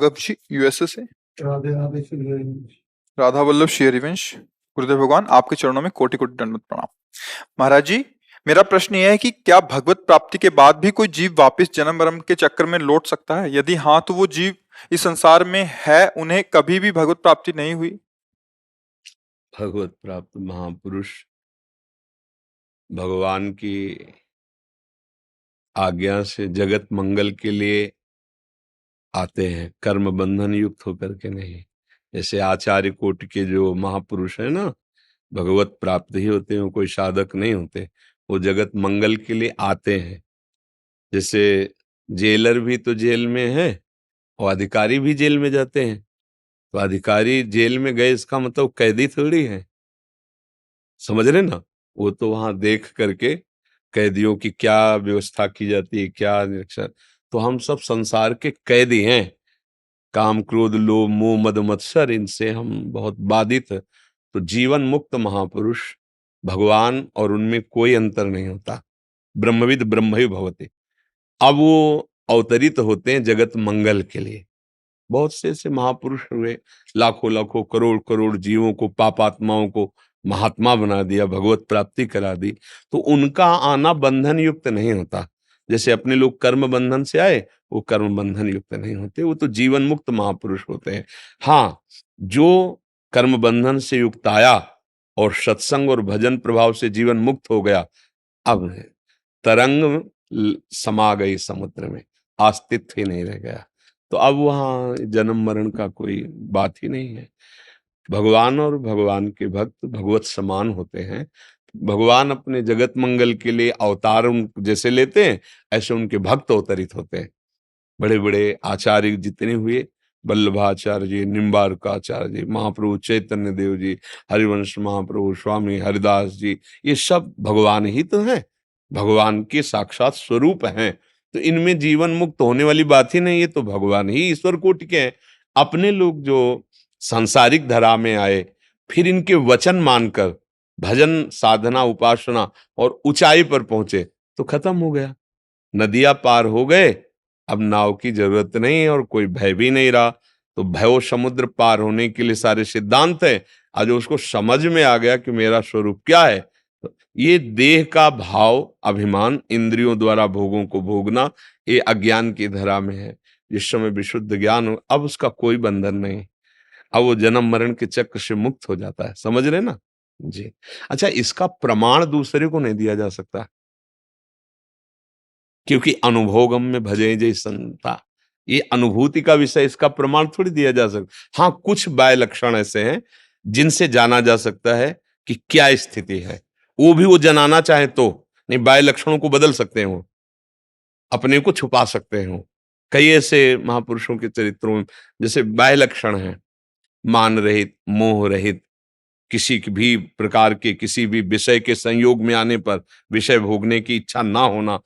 Raghav ji USA से। राधे राधे श्री हरिवंश। राधा वल्लभ श्री हरिवंश। गुरुदेव भगवान आपके चरणों में कोटि कोटि दंडवत प्रणाम। महाराज जी, मेरा प्रश्न यह है कि क्या भगवत प्राप्ति के बाद भी कोई जीव वापस जन्म मरण के चक्कर में लौट सकता है? यदि हाँ, तो वो जीव इस संसार में है, उन्हें कभी भी भगवत प्राप्ति नहीं हुई? भगवत प्राप्त महापुरुष भगवान की आज्ञा से जगत मंगल के लिए आते हैं, कर्म बंधन युक्त होकर के नहीं। जैसे आचार्य कोटि के जो महापुरुष है ना, भगवत प्राप्त ही होते हैं, वो कोई साधक नहीं होते, वो जगत मंगल के लिए आते हैं। जैसे जेलर भी तो जेल में है और अधिकारी भी जेल में जाते हैं, तो अधिकारी जेल में गए इसका मतलब कैदी थोड़ी है, समझ रहे ना। वो तो वहां देख करके कैदियों की क्या व्यवस्था की जाती है, क्या निरीक्षण। तो हम सब संसार के कैदी हैं, काम क्रोध लोभ मोह मद मत्सर, इनसे हम बहुत बाधित है। तो जीवन मुक्त महापुरुष भगवान और उनमें कोई अंतर नहीं होता, ब्रह्मविद ब्रह्म ही भवते। अब वो अवतरित होते हैं जगत मंगल के लिए। बहुत से ऐसे महापुरुष हुए, लाखों लाखों करोड़ करोड़ जीवों को, पापात्माओं को महात्मा बना दिया, भगवत प्राप्ति करा दी। तो उनका आना बंधन युक्त नहीं होता। जैसे अपने लोग कर्म बंधन से आए, वो कर्म बंधन युक्त नहीं होते, वो तो जीवन मुक्त महापुरुष होते हैं। हाँ, जो कर्म बंधन से युक्त आया और सत्संग और भजन प्रभाव से जीवन मुक्त हो गया, अब तरंग समा गई समुद्र में, अस्तित्व ही नहीं रह गया। तो अब वहां जन्म मरण का कोई बात ही नहीं है। भगवान और भगवान के भक्त भगवत समान होते हैं। भगवान अपने जगत मंगल के लिए अवतार जैसे लेते हैं, ऐसे उनके भक्त अवतरित होते हैं। बड़े बड़े आचार्य जितने हुए, वल्लभाचार्य जी, निम्बार्काचार्य जी, महाप्रभु चैतन्य देव जी, हरिवंश महाप्रभु, स्वामी हरिदास जी, ये सब भगवान ही तो हैं, भगवान के साक्षात स्वरूप हैं। तो इनमें जीवन मुक्त होने वाली बात ही नहीं, ये तो भगवान ही ईश्वर कोटि के हैं। अपने लोग जो सांसारिक धरा में आए, फिर इनके वचन मानकर भजन साधना उपासना और ऊंचाई पर पहुंचे, तो खत्म हो गया, नदियां पार हो गए, अब नाव की जरूरत नहीं और कोई भय भी नहीं रहा। तो भय समुद्र पार होने के लिए सारे सिद्धांत है। आज उसको समझ में आ गया कि मेरा स्वरूप क्या है, तो ये देह का भाव अभिमान इंद्रियों द्वारा भोगों को भोगना, ये अज्ञान की धरा में है। जिस समय विशुद्ध ज्ञान हो, अब उसका कोई बंधन नहीं, अब वो जन्म मरण के चक्र से मुक्त हो जाता है। समझ रहे ना जी। अच्छा, इसका प्रमाण दूसरे को नहीं दिया जा सकता, क्योंकि अनुभोगम में भजे जय संता, ये अनुभूति का विषय, इसका प्रमाण थोड़ी दिया जा सकता। हाँ, कुछ बाय लक्षण ऐसे हैं जिनसे जाना जा सकता है कि क्या स्थिति है, वो भी वो जनाना चाहे तो नहीं। बाय लक्षणों को बदल सकते हैं, वो अपने को छुपा सकते हैं। वो कई ऐसे महापुरुषों के चरित्रों में जैसे बाय लक्षण है, मान रहित, मोह रहित, किसी भी प्रकार के किसी भी विषय के संयोग में आने पर विषय भोगने की इच्छा ना होना,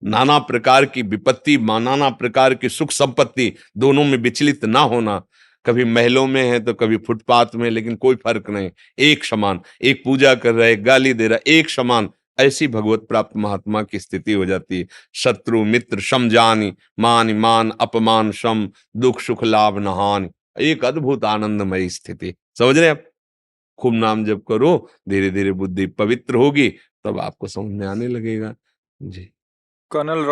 नाना प्रकार की विपत्ति, नाना प्रकार की सुख संपत्ति, दोनों में विचलित ना होना, कभी महलों में है तो कभी फुटपाथ में, लेकिन कोई फर्क नहीं, एक समान, एक पूजा कर रहा है, गाली दे रहा है, एक समान। ऐसी भगवत प्राप्त महात्मा की स्थिति हो जाती है। शत्रु मित्र सम जानी, मान मान अपमान सम, दुख सुख लाभ न हानि, एक अद्भुत आनंदमयी स्थिति। समझ रहे हैं आप? खूब नाम जप करो, धीरे धीरे बुद्धि पवित्र होगी, तब आपको समझ में आने लगेगा जी। कर्नल